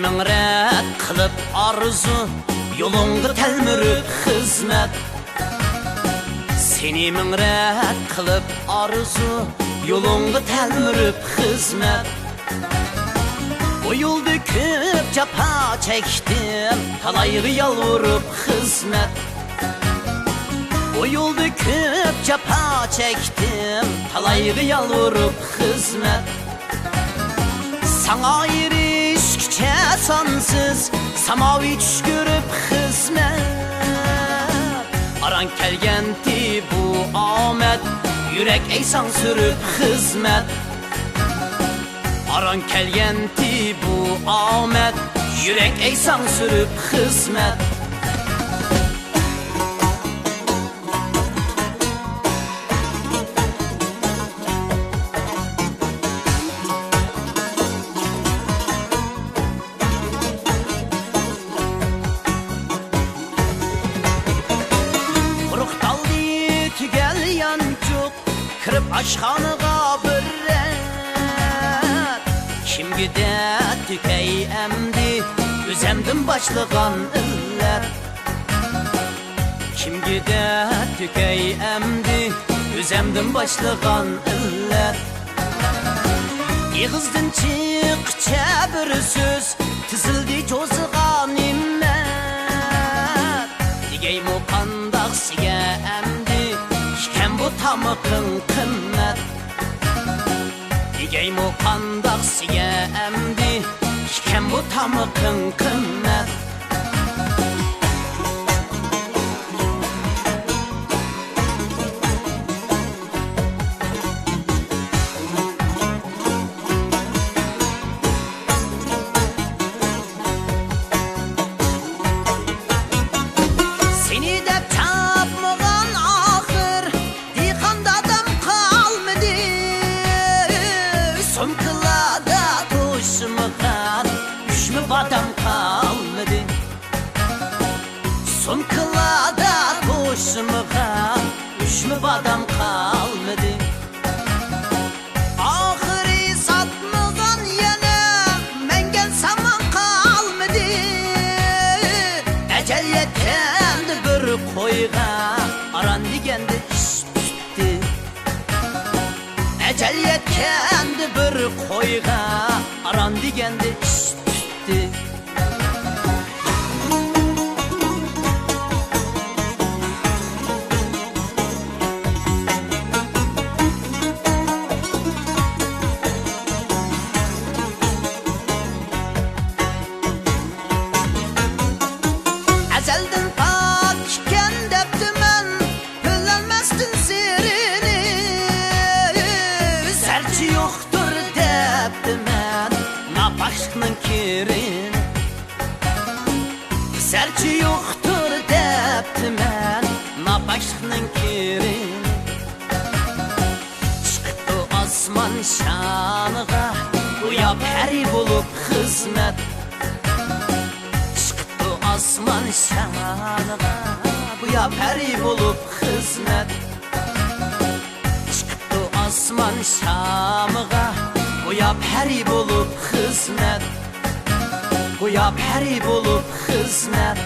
ming ret qilib arzu, yo'lingga telmirib xizmat. Seni ming ret qilib arzu, yo'lingga telmirib xizmat. Bu yo'lda ko'p jafo chekdim, talayga yalvarib xizmat. Bu yo'lda ko'p jafo chekdim, talayga yalvarib xizmat. Sana erişkiçe sansız, samavi tuş görüp hizmet. Aran kelgendi bu amet, yürek eysan sürüp hizmet. Aran kelgendi bu amet, yürek eysan sürüp hizmet. Kırıp aşxanaga bir ret, kimge de tükey emdi, özemdim başlagan iller. Kimge de tükey emdi, özemdim başlagan iller. Yığızdın çıkça bir söz, tizildi çozuğa nimmet. Digey mu qandaq siga emdi, iken bu tamıqın qimmat. Digey mu qandaq siga emdi, iken bu tamıqın qimmat. Somkılada toşmağan, düşmü badam kalmadı. Somkılada toşmağan, düşmü badam kalmadı. Ahırı satmağan yana, mengen saman kalmadı. Ecel yetendi bir koyga, aran digendi iş bitti. Ecel yetendi bir koyga, aran digende iş bitti. Ezelden pak iken deptimen, hüllenmestin sirini. Serçi yoktur deptimen, napaşkının kirin. Serçi yoktur deptimen, napaşkının kirin. Çıktı asman şanıga, uya peri bulup hizmet. Çıktı asman şanıga, uya peri bulup hizmet. Çıktı asman şamıga, uya peri bulup hizmet. Uya peri bulup hizmet.